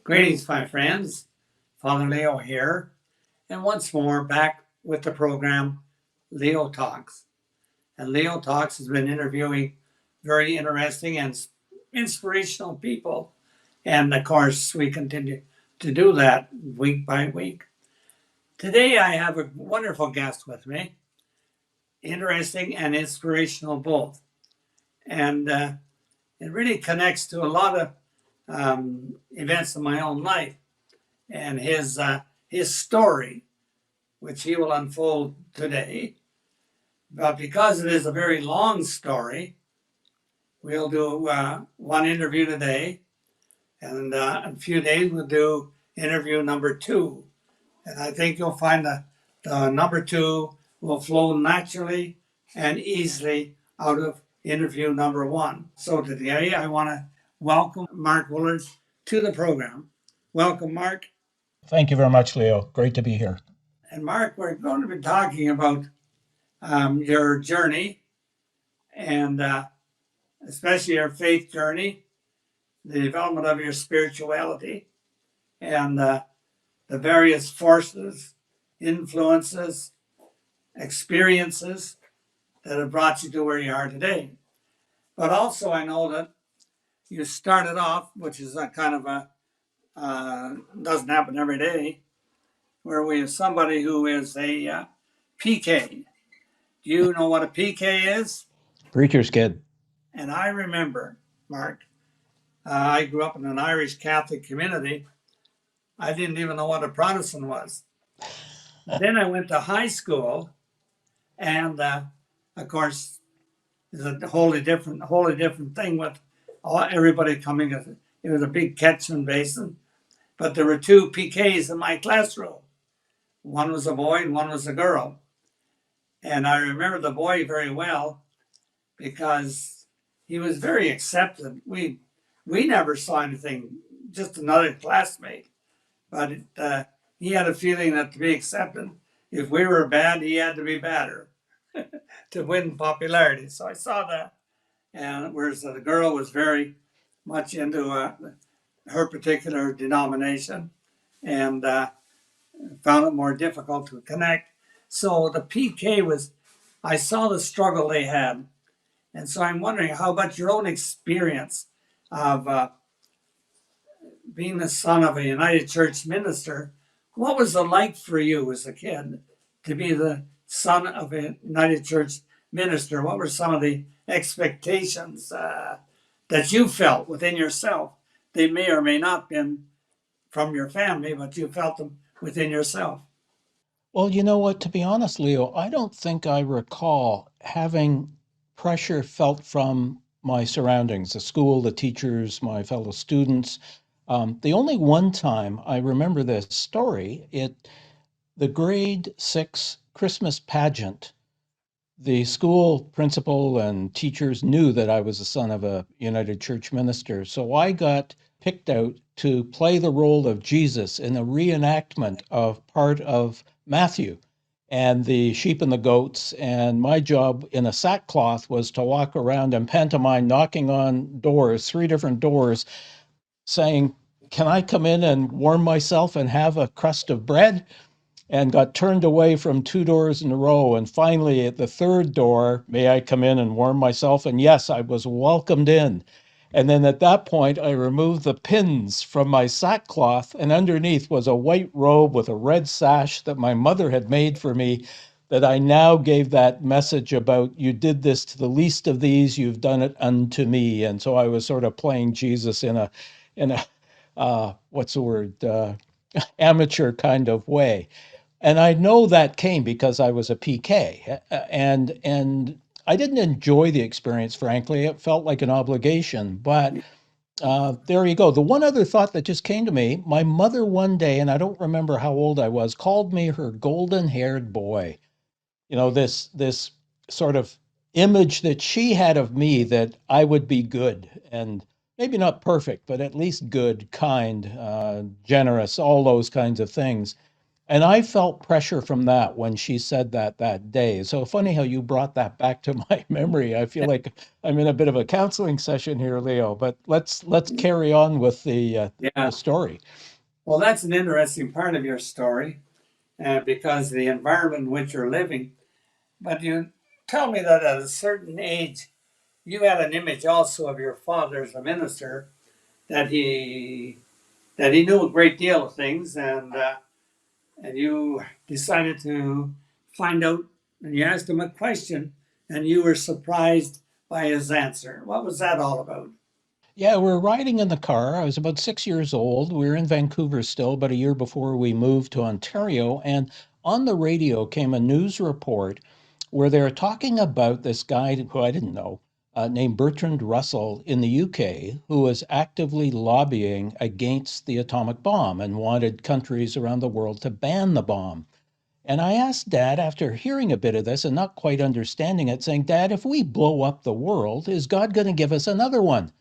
Greetings, my friends. Father Leo here, and once more back with the program Leo Talks. And Leo Talks has been interviewing very interesting and inspirational people. And of course, we continue to do that week by week. Today, I have a wonderful guest with me, interesting and inspirational both. And it really connects to a lot of events in my own life and his story, which he will unfold today. But because it is a very long story, we'll do one interview today, and in a few days we'll do interview number 2. And I think you'll find the number 2 will flow naturally and easily out of interview number 1. So today I want to welcome Mark Woollard to the program. Welcome, Mark. Thank you very much, Leo. Great to be here. And Mark, we're going to be talking about your journey and especially your faith journey, the development of your spirituality, and the various forces, influences, experiences that have brought you to where you are today. But also, I know that you started off, which is a kind of a doesn't happen every day, where we have somebody who is a PK. Do you know what a PK is? Preacher's kid. And I remember, Mark, I grew up in an Irish Catholic community. I didn't even know what a Protestant was. Then I went to high school, and of course, it's a wholly different thing with everybody coming. It was a big catchment basin, but there were 2 PKs in my classroom. One was a boy and one was a girl. And I remember the boy very well because he was very accepted. We never saw anything, just another classmate. But he had a feeling that to be accepted, if we were bad, he had to be badder to win popularity. So I saw that. And whereas the girl was very much into her particular denomination and found it more difficult to connect. So the PK was, I saw the struggle they had. And so I'm wondering, how about your own experience of being the son of a United Church minister? What was it like for you as a kid to be the son of a United Church minister? What were some of the expectations that you felt within yourself? They may or may not have been from your family, but you felt them within yourself. Well, you know what? To be honest, Leo, I don't think I recall having pressure felt from my surroundings, the school, the teachers, my fellow students. The only one time I remember this story, the grade 6 Christmas pageant. The school principal and teachers knew that I was the son of a United Church minister, so I got picked out to play the role of Jesus in a reenactment of part of Matthew and the sheep and the goats. And my job in a sackcloth was to walk around and pantomime, knocking on doors, 3 different doors, saying, "Can I come in and warm myself and have a crust of bread?" And got turned away from 2 doors in a row. And finally, at the 3rd door, "May I come in and warm myself?" And yes, I was welcomed in. And then at that point, I removed the pins from my sackcloth, and underneath was a white robe with a red sash that my mother had made for me, that I now gave that message about, "You did this to the least of these, you've done it unto me." And so I was sort of playing Jesus in a what's the word, amateur kind of way. And I know that came because I was a PK, and I didn't enjoy the experience, frankly. It felt like an obligation, but there you go. The one other thought that just came to me, my mother one day, and I don't remember how old I was, called me her golden-haired boy. You know, this sort of image that she had of me, that I would be good, and maybe not perfect, but at least good, kind, generous, all those kinds of things. And I felt pressure from that when she said that that day. So funny how you brought that back to my memory. I feel like I'm in a bit of a counseling session here, Leo. But let's carry on with the Yeah. story. Well, that's an interesting part of your story, because the environment in which you're living. But you tell me that at a certain age, you had an image also of your father as a minister, that he knew a great deal of things, and you decided to find out, and you asked him a question, and you were surprised by his answer. What was that all about? Yeah, we're riding in the car. I was about 6 years old. We were in Vancouver still, about a year before we moved to Ontario. And on the radio came a news report where they were talking about this guy who I didn't know, named Bertrand Russell in the UK, who was actively lobbying against the atomic bomb and wanted countries around the world to ban the bomb. And I asked Dad, after hearing a bit of this and not quite understanding it, saying, Dad, if we blow up the world, is God going to give us another one?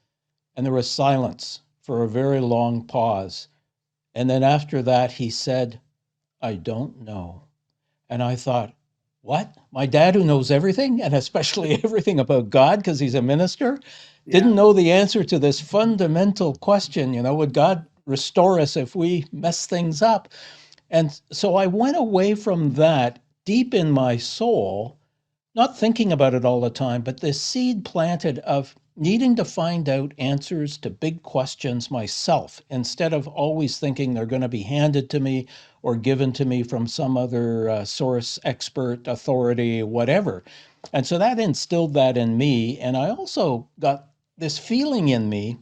And there was silence for a very long pause. And then after that, he said, I don't know. And I thought, what? My dad, who knows everything, and especially everything about God because he's a minister, Yeah. didn't know the answer to this fundamental question, would God restore us if we mess things up? And so I went away from that deep in my soul, not thinking about it all the time, but this seed planted of needing to find out answers to big questions myself instead of always thinking they're going to be handed to me or given to me from some other source, expert, authority, whatever. And so that instilled that in me. And I also got this feeling in me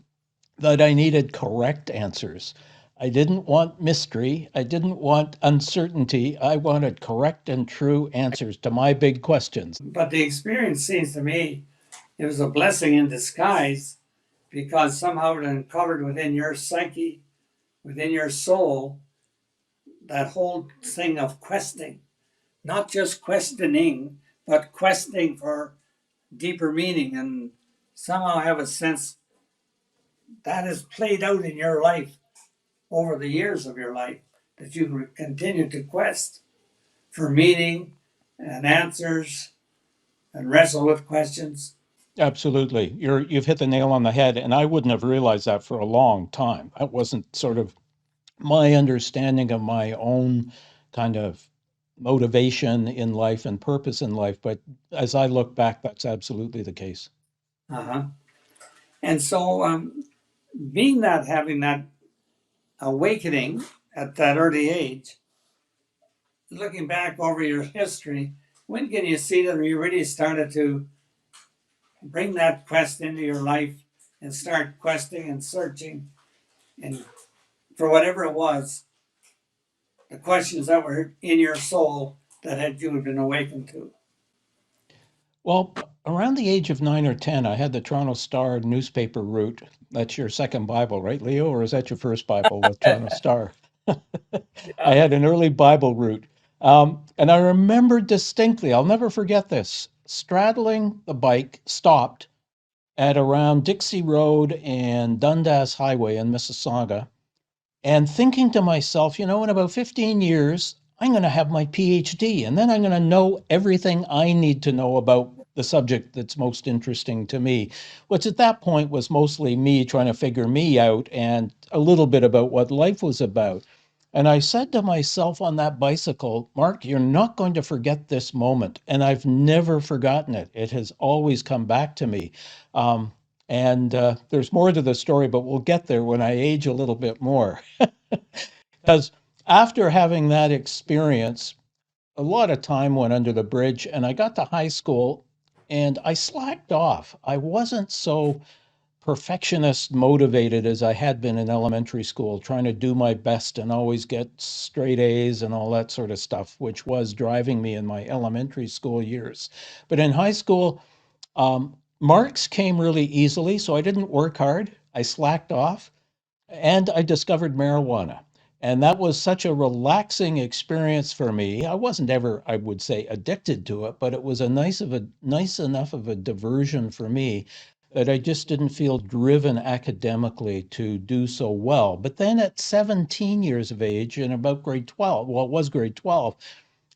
that I needed correct answers. I didn't want mystery. I didn't want uncertainty. I wanted correct and true answers to my big questions. But the experience seems to me it was a blessing in disguise, because somehow it uncovered within your psyche, within your soul, that whole thing of questing, not just questioning, but questing for deeper meaning. And somehow I have a sense that has played out in your life over the years of your life, that you continue to quest for meaning and answers and wrestle with questions. Absolutely. You've hit the nail on the head, and I wouldn't have realized that for a long time. That wasn't sort of my understanding of my own kind of motivation in life and purpose in life. But as I look back, that's absolutely the case. Uh-huh. And so, being that, having that awakening at that early age, looking back over your history, when can you see that you really started to bring that quest into your life and start questing and searching and for whatever it was, the questions that were in your soul that had you been awakened to? Well, around the age of 9 or 10, I had the Toronto Star newspaper route. That's your second Bible, right, Leo? Or is that your first Bible, the Toronto Star? I Yeah. had an early Bible route. And I remember distinctly, I'll never forget this, straddling the bike, stopped at around Dixie Road and Dundas Highway in Mississauga, and thinking to myself, in about 15 years, I'm going to have my PhD, and then I'm going to know everything I need to know about the subject that's most interesting to me, which at that point was mostly me trying to figure me out and a little bit about what life was about. And I said to myself on that bicycle, Mark, you're not going to forget this moment. And I've never forgotten it. It has always come back to me. And there's more to the story, but we'll get there when I age a little bit more. Because after having that experience, a lot of time went under the bridge, and I got to high school and I slacked off. I wasn't so perfectionist motivated as I had been in elementary school, trying to do my best and always get straight A's and all that sort of stuff, which was driving me in my elementary school years. But in high school, marks came really easily, so I didn't work hard. I slacked off and I discovered marijuana. And that was such a relaxing experience for me. I wasn't ever, I would say, addicted to it, but it was a nice enough of a diversion for me that I just didn't feel driven academically to do so well. But then at 17 years of age, and about grade 12, well, it was grade 12,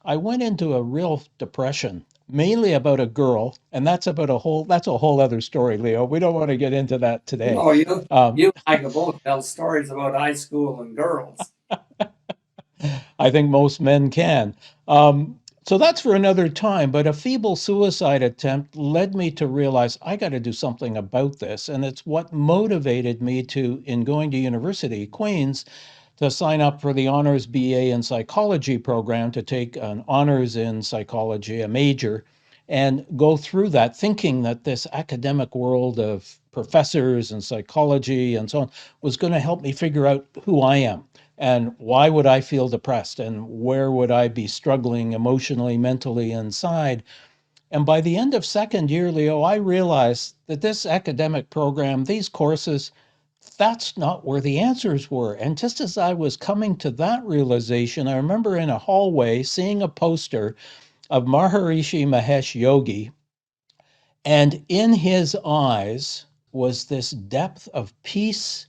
I went into a real depression, mainly about a girl, and that's a whole other story, Leo. We don't want to get into that today. No, you Um, you and I can both tell stories about high school and girls. I think most men can. So that's for another time. But a feeble suicide attempt led me to realize I got to do something about this. And it's what motivated me to, in going to university, Queens, to sign up for the honors BA in psychology program, to take an honors in psychology, a major, and go through that thinking that this academic world of professors and psychology and so on was going to help me figure out who I am and why would I feel depressed and where would I be struggling emotionally, mentally inside. And by the end of second year, Leo, I realized that this academic program, these courses, that's not where the answers were. And just as I was coming to that realization, I remember in a hallway seeing a poster of Maharishi Mahesh Yogi, and in his eyes was this depth of peace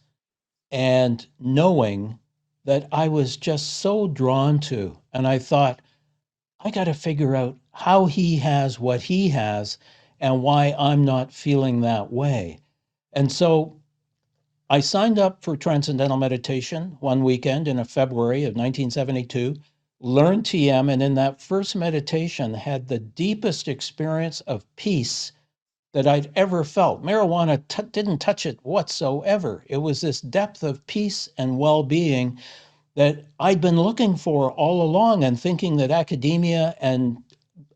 and knowing that I was just so drawn to. And I thought, I got to figure out how he has what he has and why I'm not feeling that way. And so I signed up for Transcendental Meditation one weekend in February of 1972, learned TM, and in that first meditation had the deepest experience of peace that I'd ever felt. Marijuana didn't touch it whatsoever. It was this depth of peace and well-being that I'd been looking for all along and thinking that academia and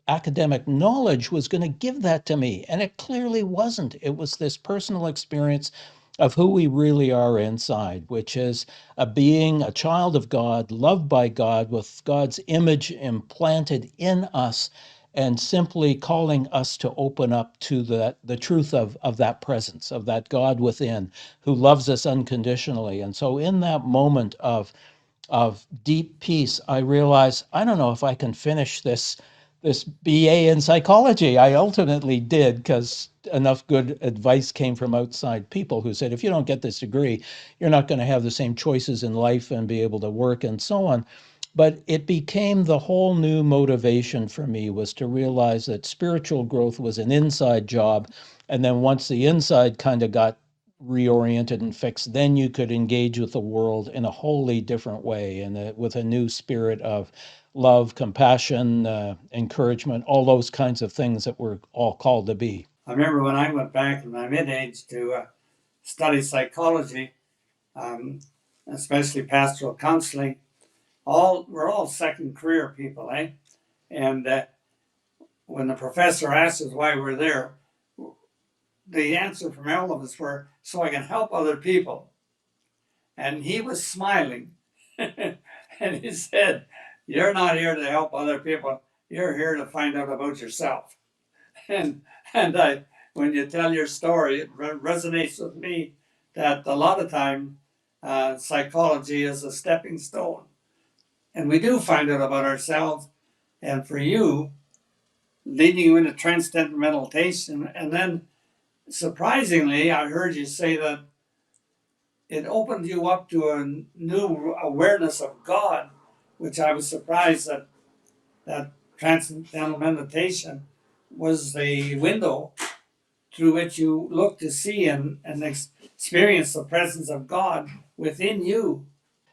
academic knowledge was going to give that to me. And it clearly wasn't. It was this personal experience of who we really are inside, which is a being, a child of God, loved by God, with God's image implanted in us, and simply calling us to open up to the truth of that presence, of that God within who loves us unconditionally. And so in that moment of deep peace, I realized I don't know if I can finish this BA in psychology. I ultimately did because enough good advice came from outside people who said, if you don't get this degree, you're not going to have the same choices in life and be able to work and so on. But it became the whole new motivation for me was to realize that spiritual growth was an inside job. And then once the inside kind of got reoriented and fixed, then you could engage with the world in a wholly different way and with a new spirit of love, compassion, encouragement, all those kinds of things that we're all called to be. I remember when I went back in my mid-age to study psychology, um, especially pastoral counseling. We're all second career people, eh? And when the professor asked us why we're there, the answer from all of us were so I can help other people. And he was smiling, and he said, "You're not here to help other people. You're here to find out about yourself." And when you tell your story, it resonates with me that a lot of time psychology is a stepping stone, and we do find out about ourselves. And for you, leading you into transcendental meditation, and then surprisingly, I heard you say that it opened you up to a new awareness of God, which I was surprised that transcendental meditation was the window through which you look to see and experience the presence of God within you.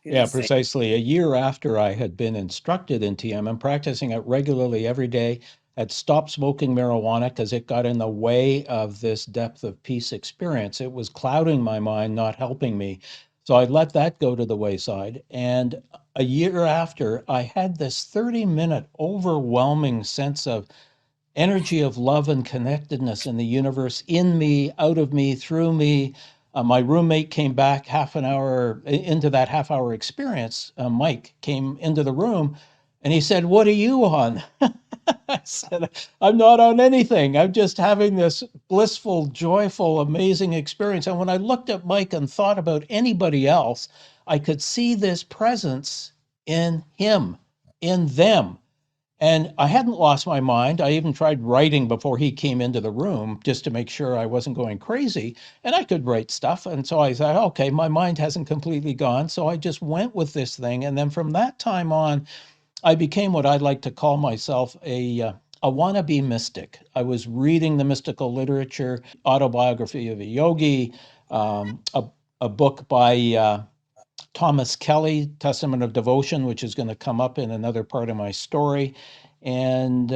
Yeah, precisely. A year after I had been instructed in TM and practicing it regularly every day, had stopped smoking marijuana because it got in the way of this depth of peace experience. It was clouding my mind, not helping me. So I let that go to the wayside. And a year after, I had this 30-minute overwhelming sense of energy of love and connectedness in the universe, in me, out of me, through me. My roommate came back half an hour into that half-hour experience. Mike came into the room and he said, "What are you on?" I said, "I'm not on anything. I'm just having this blissful, joyful, amazing experience." And when I looked at Mike and thought about anybody else, I could see this presence in him, in them. And I hadn't lost my mind. I even tried writing before he came into the room just to make sure I wasn't going crazy. And I could write stuff. And so I thought, okay, my mind hasn't completely gone. So I just went with this thing. And then from that time on, I became what I'd like to call myself a wannabe mystic. I was reading the mystical literature, Autobiography of a Yogi, a book by Thomas Kelly, Testament of Devotion, which is going to come up in another part of my story. And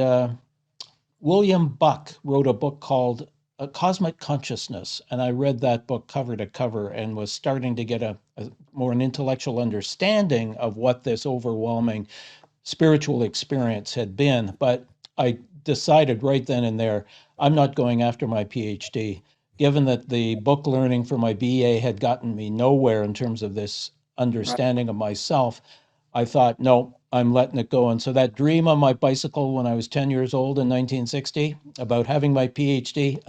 William Buck wrote a book called Cosmic Consciousness. And I read that book cover to cover and was starting to get a more an intellectual understanding of what this overwhelming spiritual experience had been. But I decided right then and there, I'm not going after my PhD. Given that the book learning for my BA had gotten me nowhere in terms of this Right. understanding of myself, I thought, no, I'm letting it go. And so that dream on my bicycle when I was 10 years old in 1960 about having my PhD,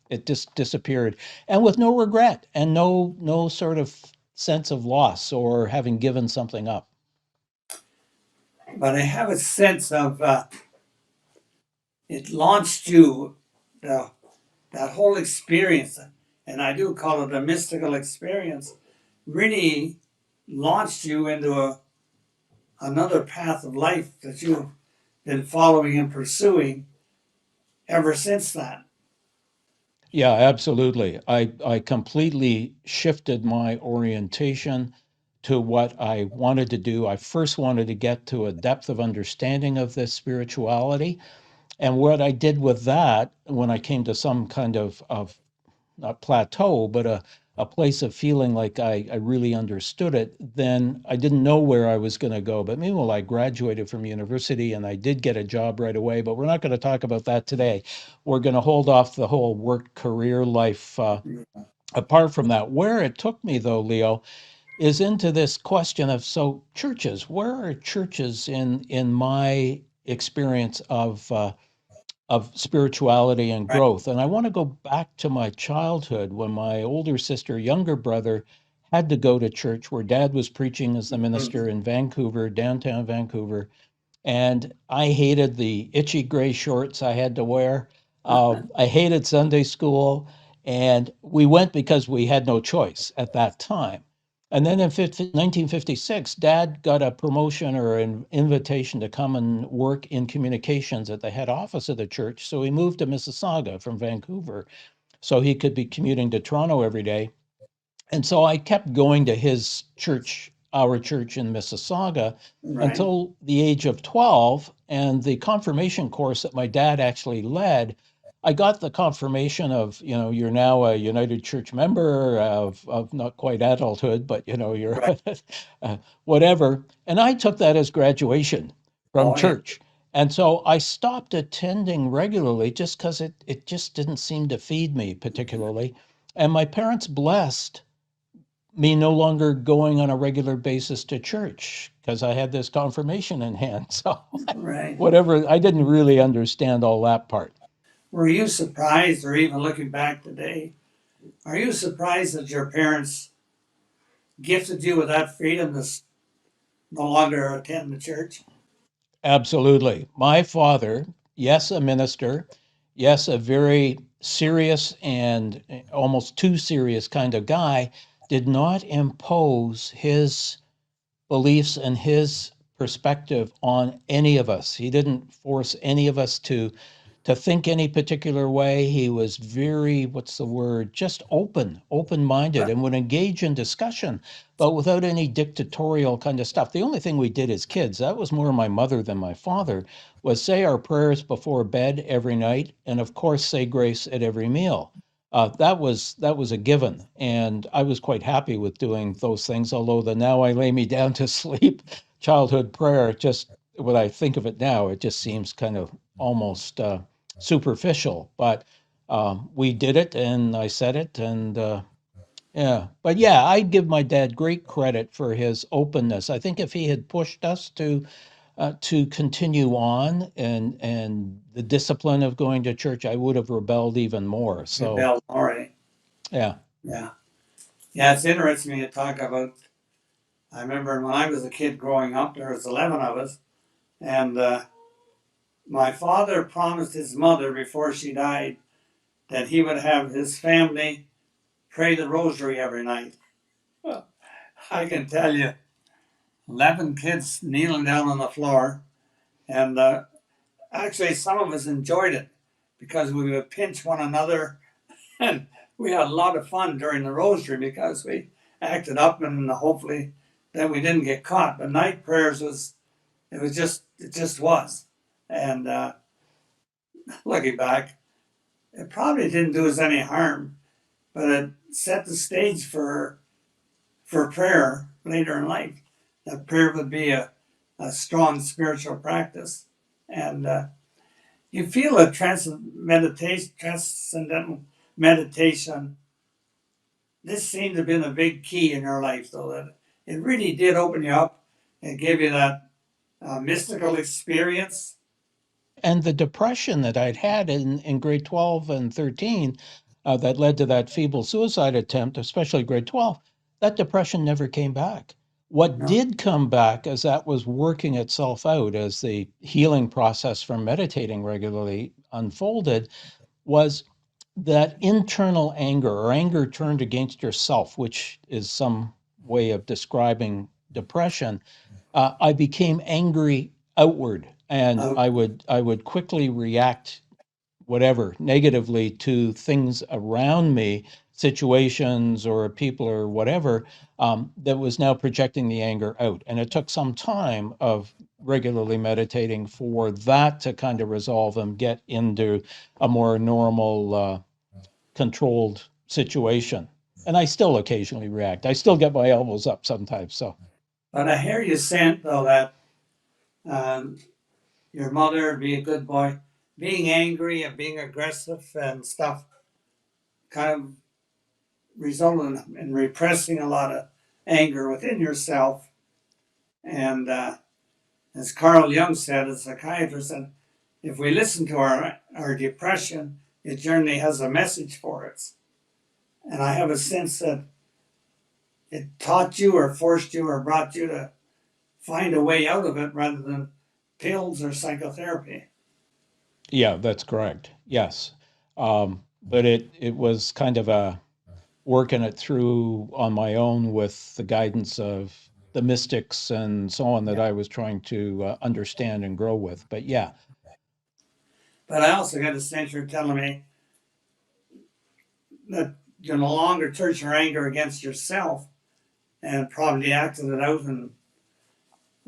it just disappeared. And with no regret and no sort of sense of loss or having given something up. But I have a sense of it launched you, the, that whole experience, and I do call it a mystical experience, really launched you into another path of life that you've been following and pursuing ever since that. Yeah, absolutely. I completely shifted my orientation to what I wanted to do. I first wanted to get to a depth of understanding of this spirituality. And what I did with that, when I came to some kind of not plateau, but a place of feeling like I really understood it, then I didn't know where I was going to go. But meanwhile, I graduated from university and I did get a job right away. But we're not going to talk about that today. We're going to hold off the whole work career life apart from that. Where it took me, though, Leo, is into this question of so churches. Where are churches in my experience of spirituality and Right. growth. And I want to go back to my childhood when my older sister, younger brother, had to go to church where dad was preaching as the minister in Vancouver, downtown Vancouver. And I hated the itchy gray shorts I had to wear. I hated Sunday school. And we went because we had no choice at that time. And then in 1956, Dad got a promotion or an invitation to come and work in communications at the head office of the church. So he moved to Mississauga from Vancouver so he could be commuting to Toronto every day. And so I kept going to his church, our church in Mississauga, Right. until the age of 12. And the confirmation course that my dad actually led, I got the confirmation of, you're now a United Church member of not quite adulthood, but, you're Right. whatever. And I took that as graduation from Oh, yeah. church. And so I stopped attending regularly just because it just didn't seem to feed me particularly. And my parents blessed me no longer going on a regular basis to church because I had this confirmation in hand. So Right. whatever, I didn't really understand all that part. Were you surprised, or even looking back today, are you surprised that your parents gifted you with that freedom to no longer attend the church? Absolutely. My father, yes, a minister, yes, a very serious and almost too serious kind of guy, did not impose his beliefs and his perspective on any of us. He didn't force any of us to think any particular way. He was very, what's the word, just open-minded Right. and would engage in discussion, but without any dictatorial kind of stuff. The only thing we did as kids, that was more my mother than my father, was say our prayers before bed every night, and of course say grace at every meal. That was a given, and I was quite happy with doing those things. Although the now I lay me down to sleep childhood prayer, just when I think of it now, it just seems kind of almost superficial. But we did it, and I said it, and yeah. But yeah, I give my dad great credit for his openness. I think if he had pushed us to continue on and the discipline of going to church, I would have rebelled even more. So Rebelled. All right. yeah. Yeah. Yeah, it's interesting to talk about. I remember when I was a kid growing up, there was 11 of us, and My father promised his mother before she died that he would have his family pray the rosary every night. Well, I can tell you, 11 kids kneeling down on the floor, and actually some of us enjoyed it because we would pinch one another, and we had a lot of fun during the rosary because we acted up and hopefully that we didn't get caught. But night prayers it just was. And looking back, it probably didn't do us any harm, but it set the stage for prayer later in life. That prayer would be a strong spiritual practice. And you feel a transcendental meditation. This seemed to have been a big key in your life, though, that it really did open you up and give you that mystical experience. And the depression that I'd had in grade 12 and 13 that led to that feeble suicide attempt, especially grade 12, that depression never came back. What No. did come back as that was working itself out, as the healing process from meditating regularly unfolded, was that internal anger or anger turned against yourself, which is some way of describing depression. I became angry outward, and Uh, I would quickly react whatever negatively to things around me, situations or people or whatever, that was now projecting the anger out. And it took some time of regularly meditating for that to kind of resolve and get into a more normal, controlled situation. And I still occasionally react. I still get my elbows up sometimes. So but I hear you saying, though, that um, your mother, be a good boy, being angry and being aggressive and stuff kind of resulted in repressing a lot of anger within yourself. And as Carl Jung said, a psychiatrist, said, if we listen to our depression, it generally has a message for us. And I have a sense that it taught you or forced you or brought you to find a way out of it rather than pills or psychotherapy. yeah, that's correct. Yes. But it was kind of a working it through on my own with the guidance of the mystics and so on that Yeah. I was trying to understand and grow with. But yeah, But I also got a sense you're telling me that you no longer turn your anger against yourself and probably acted it out, and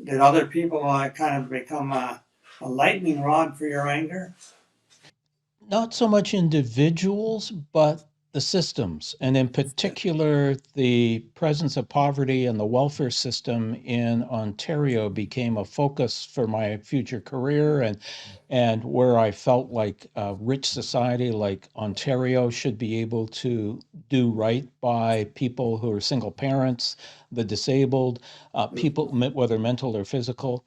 did other people kind of become a lightning rod for your anger? not so much individuals, but the systems, and in particular, the presence of poverty and the welfare system in Ontario became a focus for my future career, and where I felt like a rich society like Ontario should be able to do right by people who are single parents, the disabled, people, whether mental or physical,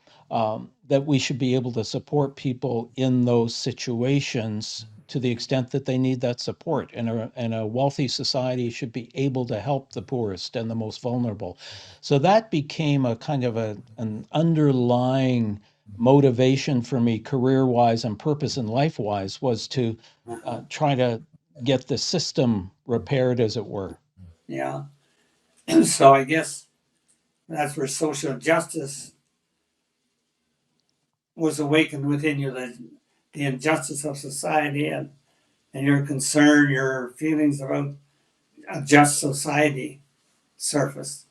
that we should be able to support people in those situations to the extent that they need that support. And a wealthy society should be able to help the poorest and the most vulnerable. So that became a kind of an underlying motivation for me, career wise and purpose in life wise, was to Uh-huh. try to get the system repaired, as it were. Yeah. So I guess that's where social justice was awakened within you, the injustice of society, and your concern, your feelings about a just society surfaced.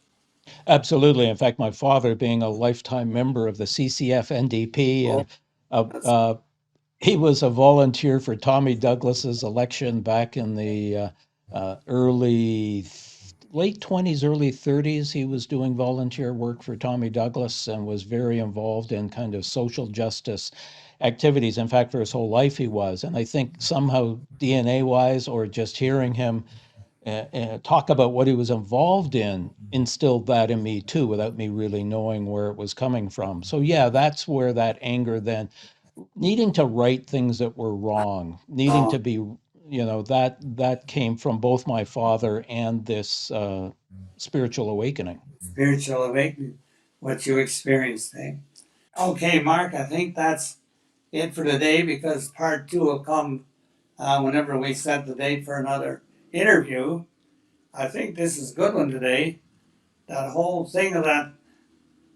Absolutely. In fact, my father, being a lifetime member of the CCF NDP, Oh, and uh, that's uh, he was a volunteer for Tommy Douglas's election back in the late 20s, early 30s. He was doing volunteer work for Tommy Douglas and was very involved in kind of social justice activities. In fact, for his whole life, he was. And I think somehow DNA wise, or just hearing him talk about what he was involved in, instilled that in me too, without me really knowing where it was coming from. So, yeah, that's where that anger then, needing to right things that were wrong, needing uh, to be, that came from both my father and this spiritual awakening. spiritual awakening, what you experienced. Eh? Okay, Mark, I think that's it for today, because part two will come whenever we set the date for another interview. I think this is a good one today. That whole thing of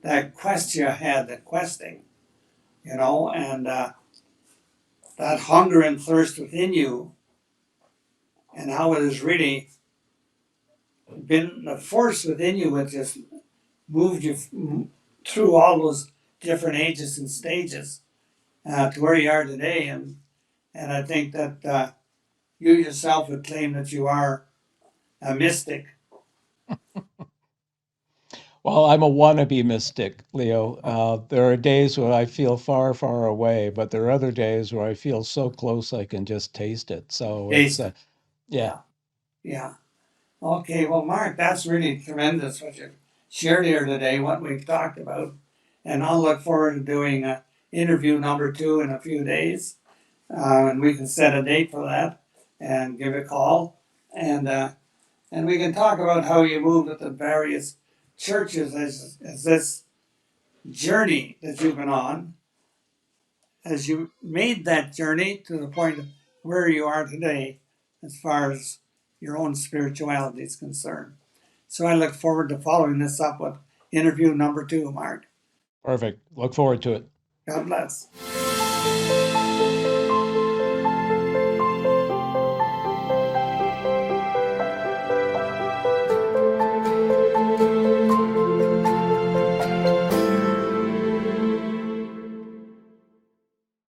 that quest you had, the questing, and that hunger and thirst within you, and how it has really been the force within you that just moved you through all those different ages and stages to where you are today. And I think that you yourself would claim that you are a mystic. Well, I'm a wannabe mystic, Leo. There are days where I feel far, far away, but there are other days where I feel so close I can just taste it. So it's, Taste it. yeah. Yeah. Okay, well, Mark, that's really tremendous what you've shared here today, what we've talked about. And I'll look forward to doing interview number 2 in a few days. And we can set a date for that and give a call. And we can talk about how you moved with the various churches as this journey that you've been on, as you made that journey to the point of where you are today, as far as your own spirituality is concerned. So I look forward to following this up with interview number 2, Mark. Perfect. Look forward to it. God bless.